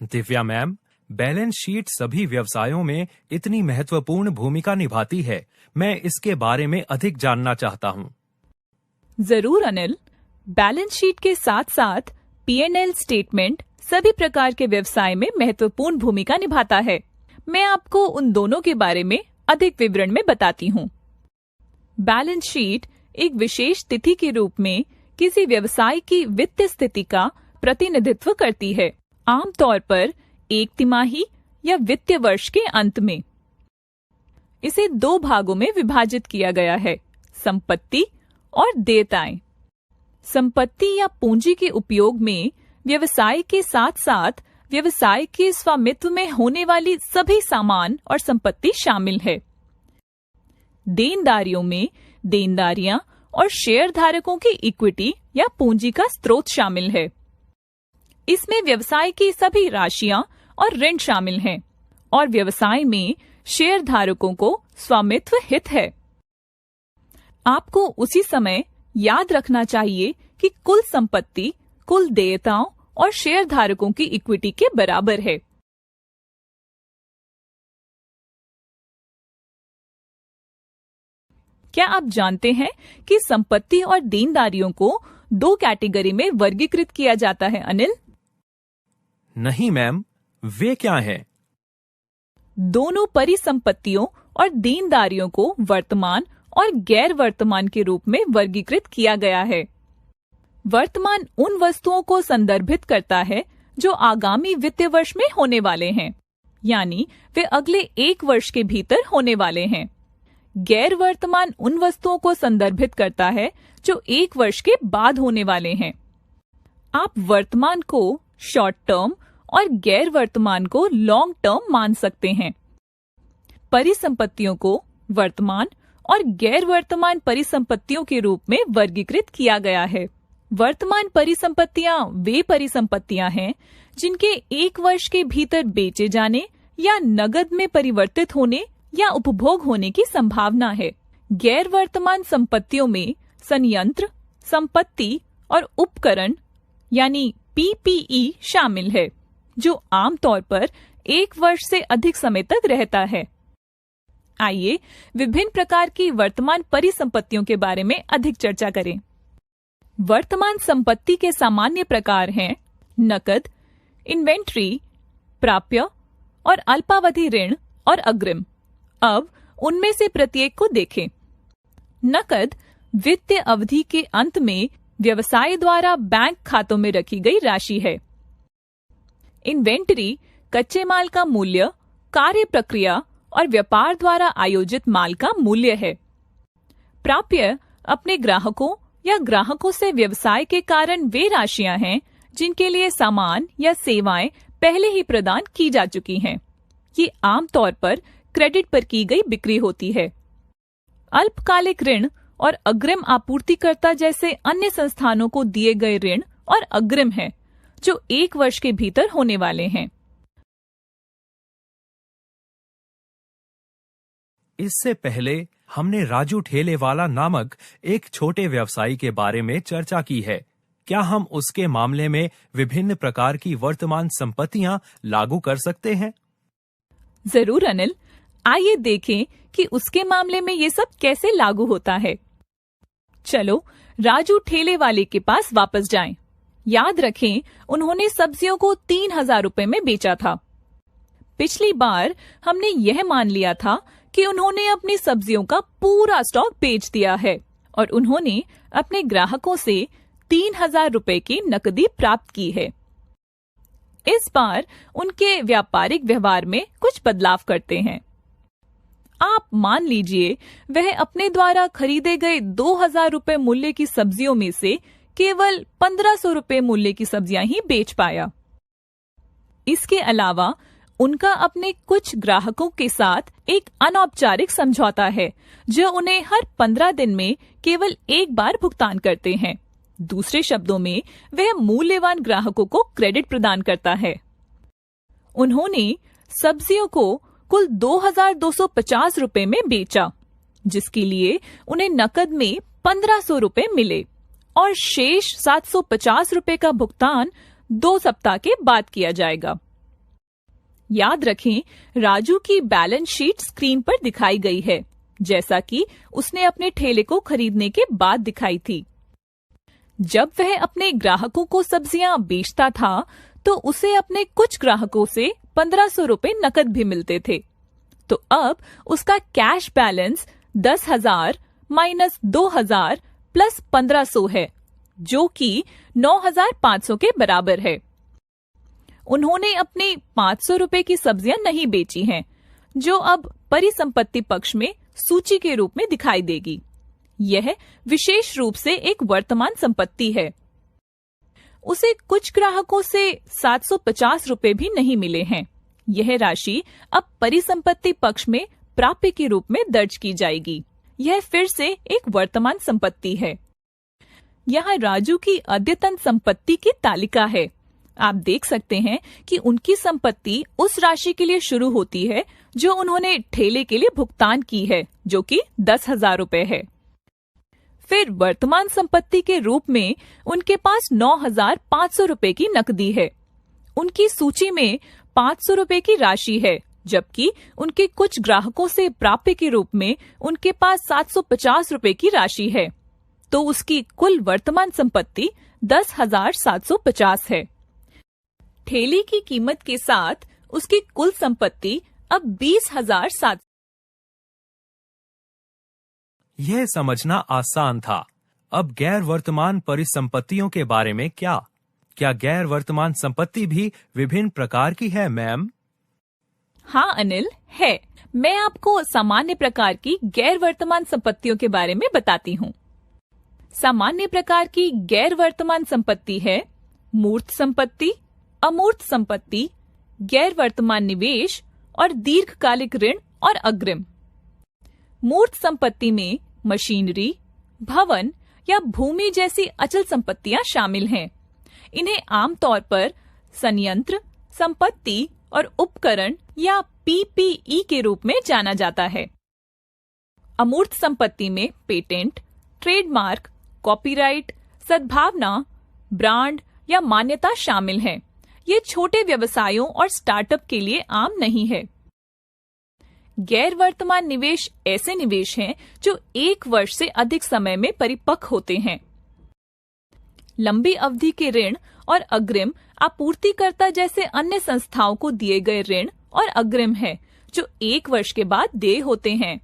Divya ma'am, balance sheet सभी व्यवसायों में इतनी महत्वपूर्ण भूमिका निभाती है। मैं इसके बारे में अधिक जानना चाहता हूँ। जरूर अनिल, बैलेंस शीट के साथ साथ P&L स्टेटमेंट सभी प्रकार के व्यवसाय में महत्वपूर्ण भूमिका निभाता है। मैं आपको उन दोनों के बारे में अधिक विवरण में बताती हूँ। बैलेंस शीट एक विशेष तिथि के रूप में किसी व्यवसाय की वित्तीय स्थिति का प्रतिनिधित्व करती है, आमतौर पर एक तिमाही या वित्तीय वर्ष के अंत में। इसे 2 भागों में विभाजित किया गया है, संपत्ति और देयताएं। संपत्ति या पूंजी के उपयोग में व्यवसाय के साथ साथ व्यवसाय के स्वामित्व में होने वाली सभी सामान और संपत्ति शामिल है। देनदारियों में देनदारियां और शेयर धारकों की इक्विटी या पूंजी का स्रोत शामिल है। इसमें व्यवसाय की सभी राशियां और ऋण शामिल हैं और व्यवसाय में शेयर धारकों को स्वामित्व हित है। आपको उसी समय याद रखना चाहिए कि कुल संपत्ति कुल देयताओं और शेयर धारकों की इक्विटी के बराबर है। क्या आप जानते हैं कि संपत्ति और देनदारियों को 2 कैटेगरी में वर्गीकृत किया जाता है अनिल? नहीं मैम, वे क्या हैं? दोनों परिसंपत्तियों और देनदारियों को वर्तमान और गैर वर्तमान के रूप में वर्गीकृत किया गया है। वर्तमान उन वस्तुओं को संदर्भित करता है जो आगामी वित्तीय वर्ष में होने वाले हैं, यानी वे अगले 1 वर्ष के भीतर होने वाले हैं। गैर वर्तमान उन वस्तुओं को संदर्भित करता है जो 1 वर्ष के बाद होने वाले हैं। आप वर्तमान को शॉर्ट टर्म और गैर वर्तमान को लॉन्ग टर्म मान सकते हैं। परिसंपत्तियों को वर्तमान और गैर वर्तमान परिसंपत्तियों के रूप में वर्गीकृत किया गया है। वर्तमान परिसंपत्तियां वे परिसंपत्तियां हैं जिनके 1 वर्ष के भीतर बेचे जाने या नकद में परिवर्तित होने या उपभोग होने की संभावना है। गैर वर्तमान संपत्तियों में संयंत्र, संपत्ति और उपकरण यानी PPE शामिल है, जो आमतौर पर 1 वर्ष से अधिक समय तक रहता है। आइए विभिन्न प्रकार की वर्तमान परिसंपत्तियों के बारे में अधिक चर्चा करें। वर्तमान संपत्ति के सामान्य प्रकार हैं नकद, इन्वेंट्री, प्राप्य और अल्पावधि ऋण और अग्रिम। अब उनमें से प्रत्येक को देखें। नकद वित्तीय अवधि के अंत में व्यवसाय द्वारा बैंक खातों में रखी गई राशि है। इन्वेंटरी कच्चे माल का मूल्य, कार्य प्रक्रिया और व्यापार द्वारा आयोजित माल का मूल्य है। प्राप्य अपने ग्राहकों या ग्राहकों से व्यवसाय के कारण वे राशियां हैं जिनके लिए सामान या सेवाएं पहले ही प्रदान की जा चुकी हैं। ये आमतौर पर क्रेडिट पर की गई बिक्री होती है। अल्पकालिक ऋण और अग्रिम आपूर्तिकर्ता जैसे अन्य संस्थानों को दिए गए ऋण और अग्रिम हैं, जो 1 वर्ष के भीतर होने वाले हैं। इससे पहले हमने राजू ठेलेवाला नामक एक छोटे व्यवसायी के बारे में चर्चा की है। क्या हम उसके मामले में विभिन्न प्रकार की वर्तमान संपत्तियां लागू कर सकते हैं? जरूर अनिल, आइए देखें कि उसके मामले में ये सब कैसे लागू होता है। चलो राजू ठेले वाले के पास वापस जाएं। याद रखें, उन्होंने सब्जियों को 3,000 रुपए में बेचा था। पिछली बार हमने यह मान लिया था कि उन्होंने अपनी सब्जियों का पूरा स्टॉक बेच दिया है और उन्होंने अपने ग्राहकों से 3,000 रुपए की नकदी प्राप्त की है। इस बार उनके व्यापारिक व्यवहार में कुछ बदलाव करते हैं। आप मान लीजिए वह अपने द्वारा खरीदे गए 2,000 रुपए मूल्य की सब्जियों में से केवल 1,500 रुपए मूल्य की सब्जियां ही बेच पाया। इसके अलावा उनका अपने कुछ ग्राहकों के साथ एक अनौपचारिक समझौता है, जो उन्हें हर 15 दिन में केवल 1 बार भुगतान करते हैं। दूसरे शब्दों में, वह मूल्यवान ग्राहकों को क्रेडिट प्रदान करता है। उन्होंने सब्जियों को कुल 2,250 रुपए में बेचा, जिसके लिए उन्हें नकद में 1,500 रुपए मिले और शेष 750 रुपए का भुगतान 2 सप्ताह के बाद किया जाएगा। याद रखें, राजू की बैलेंस शीट स्क्रीन पर दिखाई गई है, जैसा कि उसने अपने ठेले को खरीदने के बाद दिखाई थी। जब वह अपने ग्राहकों को सब्जियां बेचता था, तो उसे अपने कुछ ग्राहकों से 1500 रुपए नकद भी मिलते थे। तो अब उसका कैश बैलेंस 10,000 माइनस 2,000 प्लस 1500 है, जो कि 9,500 के बराबर है। उन्होंने अपने 500 रुपए की सब्जियां नहीं बेची हैं, जो अब परिसंपत्ति पक्ष में सूची के रूप में दिखाई देगी। यह विशेष रूप से एक वर्तमान संपत्ति है। उसे कुछ ग्राहकों से 750 रुपए भी नहीं मिले हैं। यह राशि अब परिसंपत्ति पक्ष में प्राप्य के रूप में दर्ज की जाएगी। यह फिर से एक वर्तमान संपत्ति है। यहाँ राजू की अद्यतन संपत्ति की तालिका है। आप देख सकते हैं कि उनकी संपत्ति उस राशि के लिए शुरू होती है जो उन्होंने ठेले के लिए भुगतान की है, जो कि 10,000 रुपए है। फिर वर्तमान संपत्ति के रूप में उनके पास 9,500 रुपए की नकदी है। उनकी सूची में 500 रुपए की राशि है, जबकि उनके कुछ ग्राहकों से प्राप्य के रूप में उनके पास 750 रुपए की राशि है। तो उसकी कुल वर्तमान संपत्ति 10,750 है। ठेले की कीमत के साथ उसकी कुल संपत्ति अब 20,700। यह समझना आसान था। अब गैर वर्तमान परिसंपत्तियों के बारे में क्या गैर वर्तमान संपत्ति भी विभिन्न प्रकार की है, मैम? हाँ अनिल, है। मैं आपको सामान्य प्रकार की गैर वर्तमान संपत्तियों के बारे में बताती हूँ। सामान्य प्रकार की गैर वर्तमान संपत्ति है मूर्त संपत्ति, अमूर्त संपत्ति, गैर वर्तमान निवेश और दीर्घकालिक ऋण और अग्रिम। मूर्त संपत्ति में मशीनरी, भवन या भूमि जैसी अचल संपत्तियां शामिल हैं। इन्हें आमतौर पर संयंत्र, संपत्ति और उपकरण या पीपीई के रूप में जाना जाता है। अमूर्त संपत्ति में पेटेंट, ट्रेडमार्क, कॉपीराइट, सद्भावना, ब्रांड या मान्यता शामिल हैं। ये छोटे व्यवसायों और स्टार्टअप के लिए आम नहीं है। गैर वर्तमान निवेश ऐसे निवेश हैं जो 1 वर्ष से अधिक समय में परिपक्व होते हैं। लंबी अवधि के ऋण और अग्रिम आपूर्तिकर्ता जैसे अन्य संस्थाओं को दिए गए ऋण और अग्रिम है, जो 1 वर्ष के बाद देय होते हैं।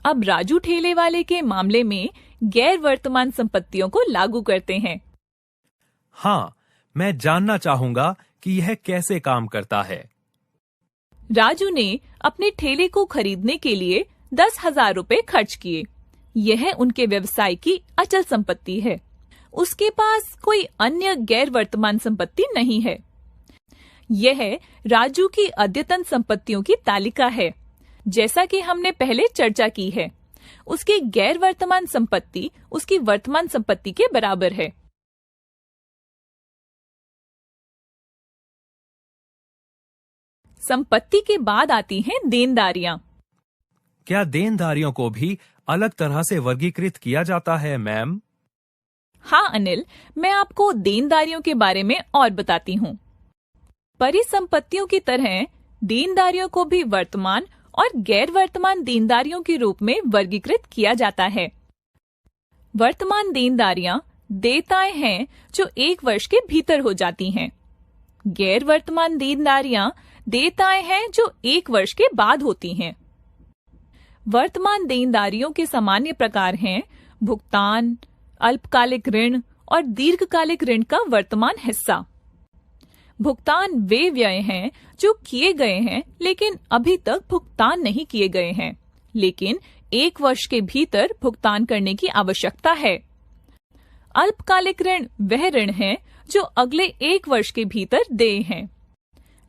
अब राजू ठेले वाले के मामले में गैर वर्तमान संपत्तियों को लागू करते हैं। हाँ, मैं जानना चाहूंगा कि यह कैसे काम करता है। राजू ने अपने ठेले को खरीदने के लिए 10,000 रुपए खर्च किए। यह उनके व्यवसाय की अचल संपत्ति है। उसके पास कोई अन्य गैर वर्तमान संपत्ति नहीं है। यह राजू की अद्यतन संपत्तियों की तालिका है। जैसा कि हमने पहले चर्चा की है, उसकी गैर वर्तमान संपत्ति उसकी वर्तमान संपत्ति के बराबर है। संपत्ति के बाद आती हैं देनदारियां। क्या देनदारियों को भी अलग तरह से वर्गीकृत किया जाता है, मैम? हाँ अनिल, मैं आपको देनदारियों के बारे में और बताती हूँ। परिसंपत्तियों की तरह देनदारियों को भी वर्तमान और गैर वर्तमान देनदारियों के रूप में वर्गीकृत किया जाता है। वर्तमान देनदारियां देयताएं हैं जो 1 वर्ष के भीतर हो जाती हैं। गैर वर्तमान देनदारियां देयताएं हैं जो 1 वर्ष के बाद होती हैं। वर्तमान देनदारियों के सामान्य प्रकार हैं भुगतान, अल्पकालिक ऋण और दीर्घकालिक ऋण का वर्तमान हिस्सा। भुगतान वे व्यय हैं जो किए गए हैं लेकिन अभी तक भुगतान नहीं किए गए हैं, लेकिन 1 वर्ष के भीतर भुगतान करने की आवश्यकता है। अल्पकालिक ऋण वह ऋण है जो अगले 1 वर्ष के भीतर देय हैं।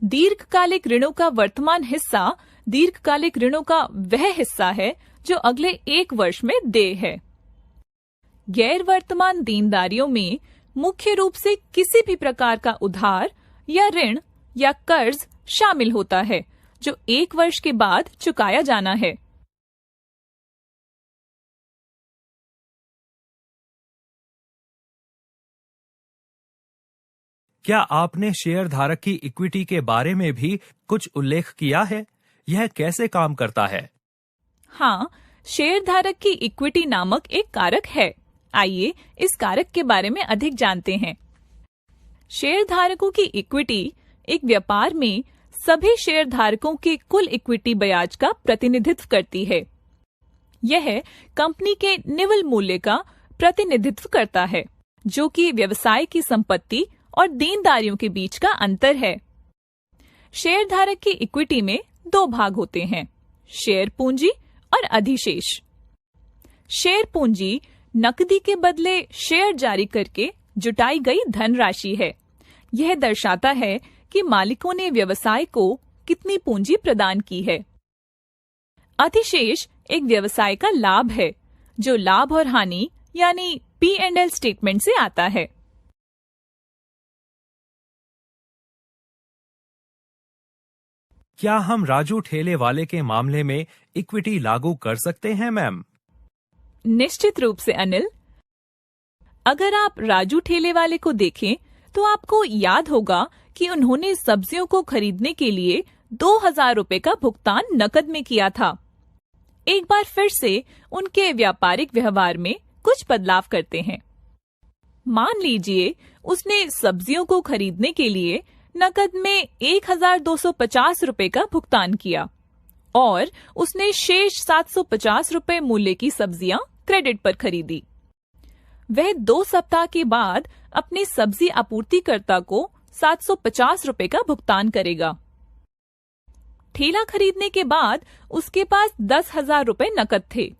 दीर्घकालिक ऋणों का वर्तमान हिस्सा दीर्घकालिक ऋणों का वह हिस्सा है जो अगले 1 वर्ष में देय है। गैर वर्तमान देनदारियों में मुख्य रूप से किसी भी प्रकार का उधार या ऋण या कर्ज शामिल होता है जो 1 वर्ष के बाद चुकाया जाना है। क्या आपने शेयर धारक की इक्विटी के बारे में भी कुछ उल्लेख किया है? यह कैसे काम करता है? हाँ, शेयर धारक की इक्विटी नामक एक कारक है। आइए इस कारक के बारे में अधिक जानते हैं। शेयर धारकों की इक्विटी एक व्यापार में सभी शेयर धारकों के कुल इक्विटी ब्याज का प्रतिनिधित्व करती है। यह कंपनी के निवल मूल्य का प्रतिनिधित्व करता है, जो कि व्यवसाय की संपत्ति और देनदारियों के बीच का अंतर है। शेयर धारक की इक्विटी में दो भाग होते हैं, शेयर पूंजी और अधिशेष। शेयर पूंजी नकदी के बदले शेयर जारी करके जुटाई गई धनराशि है। यह दर्शाता है कि मालिकों ने व्यवसाय को कितनी पूंजी प्रदान की है। अधिशेष एक व्यवसाय का लाभ है, जो लाभ और हानि यानी P&L स्टेटमेंट से आता है। क्या हम राजू ठेले वाले के मामले में इक्विटी लागू कर सकते हैं, मैम? निश्चित रूप से अनिल। अगर आप राजू ठेले वाले को देखें तो आपको याद होगा कि उन्होंने सब्जियों को खरीदने के लिए 2000 रुपए का भुगतान नकद में किया था। एक बार फिर से उनके व्यापारिक व्यवहार में कुछ बदलाव करते हैं। मान लीजिए उसने सब्जियों को खरीदने के लिए नकद में 1250 रुपए का भुगतान किया और उसने शेष 750 रुपए मूल्य की सब्जियां क्रेडिट पर खरीदी। वह 2 सप्ताह के बाद अपने सब्जी आपूर्तिकर्ता को 750 रुपए का भुगतान करेगा। ठेला खरीदने के बाद उसके पास 10,000 रुपए नकद थे।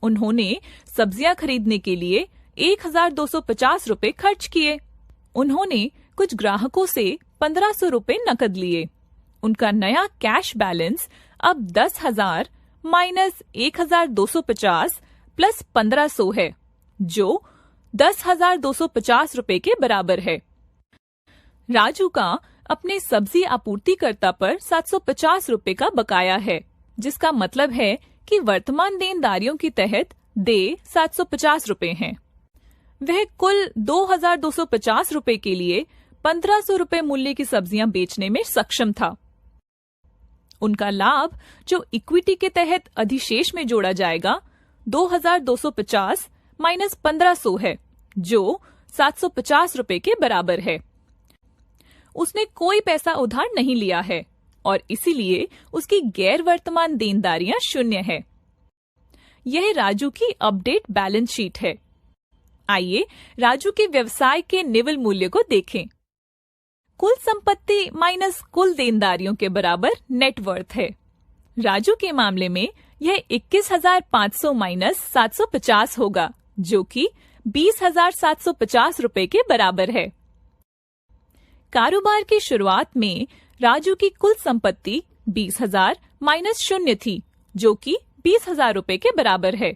उन्होंने सब्जियां खरीदने के लिए 1250 रुपए खर्च किए। उन्होंने कुछ ग्राहकों से 1500 रुपए नकद लिए। उनका नया कैश बैलेंस अब 10,000 माइनस 1250 प्लस 1500 है, जो 10,250 रुपए के बराबर है। राजू का अपने सब्जी आपूर्तिकर्ता पर 750 रुपए का बकाया है, जिसका मतलब है कि वर्तमान देनदारियों के तहत देय 750 रुपए हैं। वह कुल 2,250 रुपए के लिए 1500 रुपए मूल्य की सब्जियां बेचने में सक्षम था। उनका लाभ, जो इक्विटी के तहत अधिशेष में जोड़ा जाएगा, 2,250 माइनस 1500 है, जो 750 रुपए के बराबर है। उसने कोई पैसा उधार नहीं लिया है और इसीलिए उसकी गैर वर्तमान देनदारियां 0 है। यह राजू की अपडेट बैलेंस शीट है। आइए राजू के व्यवसाय के निवल मूल्य को देखें। कुल संपत्ति माइनस कुल देनदारियों के बराबर नेटवर्थ है। राजू के मामले में यह 21,500 माइनस 750 होगा, जो कि 20,750 रुपए के बराबर है। कारोबार की शुरुआत में राजू की कुल संपत्ति 20,000 माइनस 0 थी, जो कि 20,000 रुपए के बराबर है।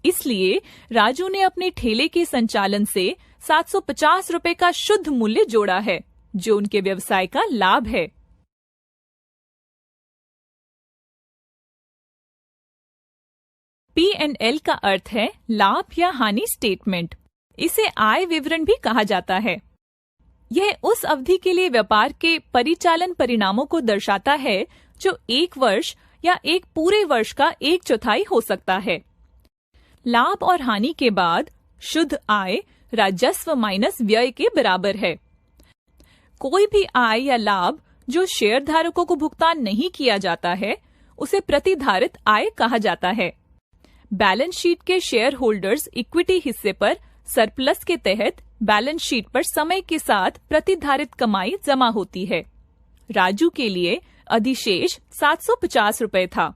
इसलिए राजू ने अपने ठेले के संचालन से 750 रुपए का शुद्ध मूल्य जोड़ा है, जो उनके व्यवसाय का लाभ है। P&L का अर्थ है लाभ या हानि स्टेटमेंट। इसे आय विवरण भी कहा जाता है। यह उस अवधि के लिए व्यापार के परिचालन परिणामों को दर्शाता है जो 1 वर्ष या एक पूरे वर्ष का 1/4 हो सकता है। लाभ और हानि के बाद शुद्ध आय राजस्व माइनस व्यय के बराबर है। कोई भी आय या लाभ जो शेयर धारकों को भुगतान नहीं किया जाता है, उसे प्रतिधारित आय कहा जाता है। बैलेंस शीट के शेयर होल्डर्स इक्विटी हिस्से पर सरप्लस के तहत बैलेंस शीट पर समय के साथ प्रतिधारित कमाई जमा होती है। राजू के लिए अधिशेष 750 रुपए था।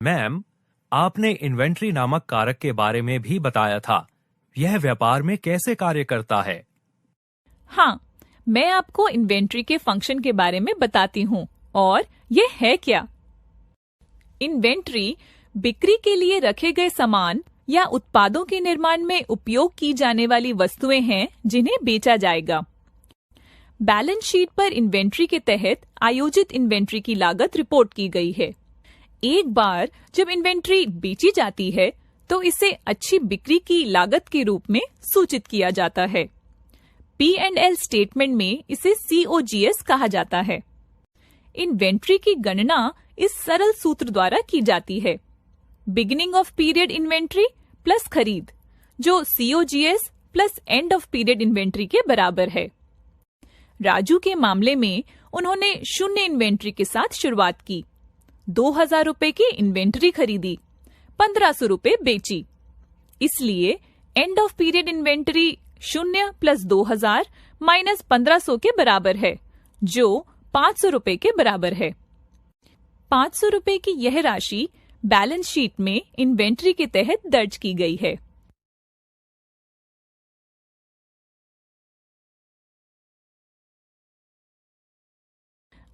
मैम, आपने इन्वेंट्री नामक कारक के बारे में भी बताया था। यह व्यापार में कैसे कार्य करता है? हाँ, मैं आपको इन्वेंट्री के फंक्शन के बारे में बताती हूँ। और यह है क्या? इन्वेंट्री बिक्री के लिए रखे गए सामान या उत्पादों के निर्माण में उपयोग की जाने वाली वस्तुएं हैं जिन्हें बेचा जाएगा। बैलेंस शीट पर इन्वेंट्री के तहत आयोजित इन्वेंट्री की लागत रिपोर्ट की गई है। एक बार जब इन्वेंट्री बेची जाती है तो इसे अच्छी बिक्री की लागत के रूप में सूचित किया जाता है। P&L स्टेटमेंट में इसे COGS कहा जाता है। इन्वेंट्री की गणना इस सरल सूत्र द्वारा की जाती है, beginning of period inventory plus खरीद, जो COGS plus end of period inventory के बराबर है। राजू के मामले में उन्होंने शून्य इन्वेंट्री के साथ शुरुआत की, 2000 रुपए की इन्वेंट्री खरीदी, 1500 रुपए बेची। इसलिए end of period inventory 0 plus 2000 minus 1500 के बराबर है, जो 500 रुपए के बराबर है। 500 रुपए की यह राशि बैलेंस शीट में इन्वेंट्री के तहत दर्ज की गई है।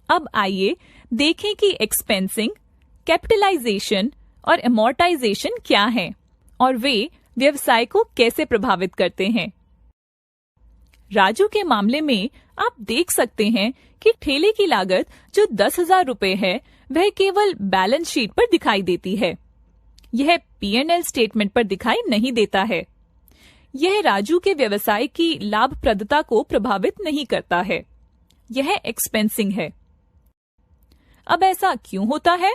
अब आइए देखें कि एक्सपेंसिंग, कैपिटलाइजेशन और एमोर्टाइजेशन क्या हैं और वे व्यवसाय को कैसे प्रभावित करते हैं। राजू के मामले में आप देख सकते हैं कि ठेले की लागत जो 10,000 रुपए है, वह केवल बैलेंस शीट पर दिखाई देती है। यह P&L स्टेटमेंट पर दिखाई नहीं देता है। यह राजू के व्यवसाय की लाभप्रदता को प्रभावित नहीं करता है। यह एक्सपेंसिंग है। अब ऐसा क्यों होता है?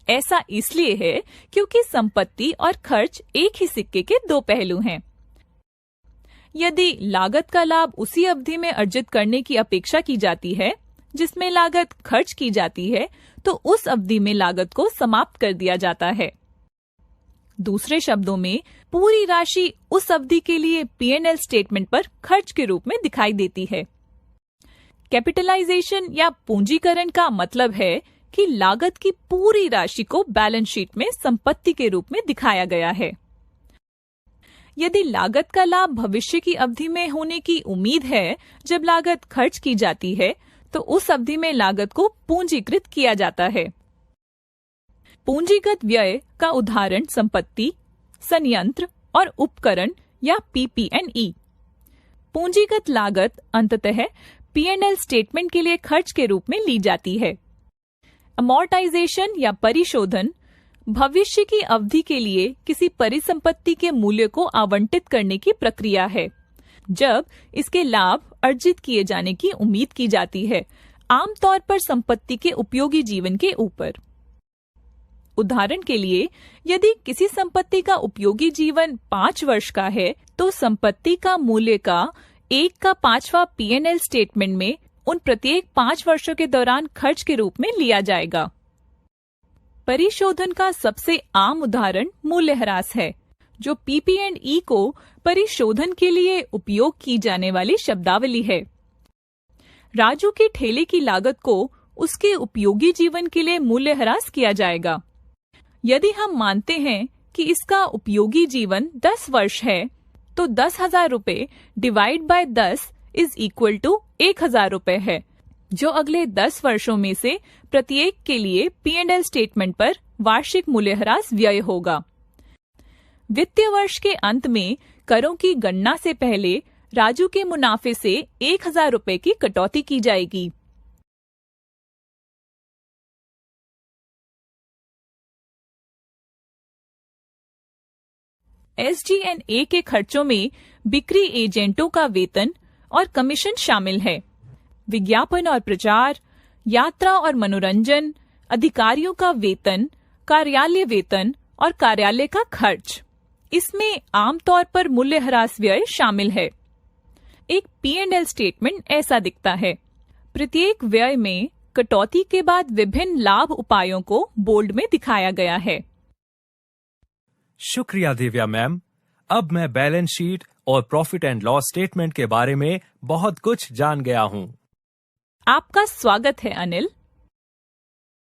ऐसा इसलिए है क्योंकि संपत्ति और खर्च एक ही सिक्के के दो पहलू हैं। यदि लागत का लाभ उसी अवधि में अर्जित करने की अपेक्षा की जाती है जिसमें लागत खर्च की जाती है, तो उस अवधि में लागत को समाप्त कर दिया जाता है। दूसरे शब्दों में, पूरी राशि उस अवधि के लिए P&L स्टेटमेंट पर खर्च के रूप में दिखाई देती है। कैपिटलाइजेशन या पूंजीकरण का मतलब है कि लागत की पूरी राशि को बैलेंस शीट में संपत्ति के रूप में दिखाया गया है। यदि लागत का लाभ भविष्य की अवधि में होने की उम्मीद है जब लागत खर्च की जाती है, तो उस अवधि में लागत को पूंजीकृत किया जाता है। पूंजीगत व्यय का उदाहरण संपत्ति, संयंत्र और उपकरण या PP&E। पूंजीगत लागत अंततः P&L स्टेटमेंट के लिए खर्च के रूप में ली जाती है। अमोर्टाइजेशन या परिशोधन भविष्य की अवधि के लिए किसी परिसंपत्ति के मूल्य को आवंटित करने की प्रक्रिया है, जब इसके लाभ अर्जित किए जाने की उम्मीद की जाती है, आमतौर पर संपत्ति के उपयोगी जीवन के ऊपर। उदाहरण के लिए, यदि किसी संपत्ति का उपयोगी जीवन 5 वर्ष का है, तो संपत्ति का मूल्य का 1/5 P&L स्टेटमेंट में उन प्रत्येक 5 वर्षों के दौरान खर्च के रूप में लिया जाएगा। परिशोधन का सबसे आम उदाहरण मूल्यह्रास है, जो PP&E को परिशोधन के लिए उपयोग की जाने वाली शब्दावली है। राजू के ठेले की लागत को उसके उपयोगी जीवन के लिए मूल्यह्रास किया जाएगा। यदि हम मानते हैं कि इसका उपयोगी जीवन 10 वर्ष है, तो 10,000 रुपए divide by 10 is equal to 1,000 रुपए है, जो अगले 10 वर्षों में से प्रत्येक के लिए P&L स्टेटमेंट पर वार्षिक मूल्यह्रास व्यय होगा। वित्तीय वर्ष के अंत में करों की गणना से पहले राजू के मुनाफे से 1,000 रुपए की कटौती की जाएगी। SG&A के खर्चों में बिक्री एजेंटों का वेतन और कमीशन शामिल है, विज्ञापन और प्रचार, यात्रा और मनोरंजन, अधिकारियों का वेतन, कार्यालय वेतन और कार्यालय का खर्च। इसमें आमतौर पर मूल्यह्रास व्यय शामिल है। एक P&L स्टेटमेंट ऐसा दिखता है। प्रत्येक व्यय में कटौती के बाद विभिन्न लाभ उपायों को बोल्ड में दिखाया गया है। शुक्रिया दिव्या मैम। अब मैं बैलेंस शीट और प्रॉफिट एंड लॉस स्टेटमेंट के बारे में बहुत कुछ जान गया हूँ। आपका स्वागत है अनिल।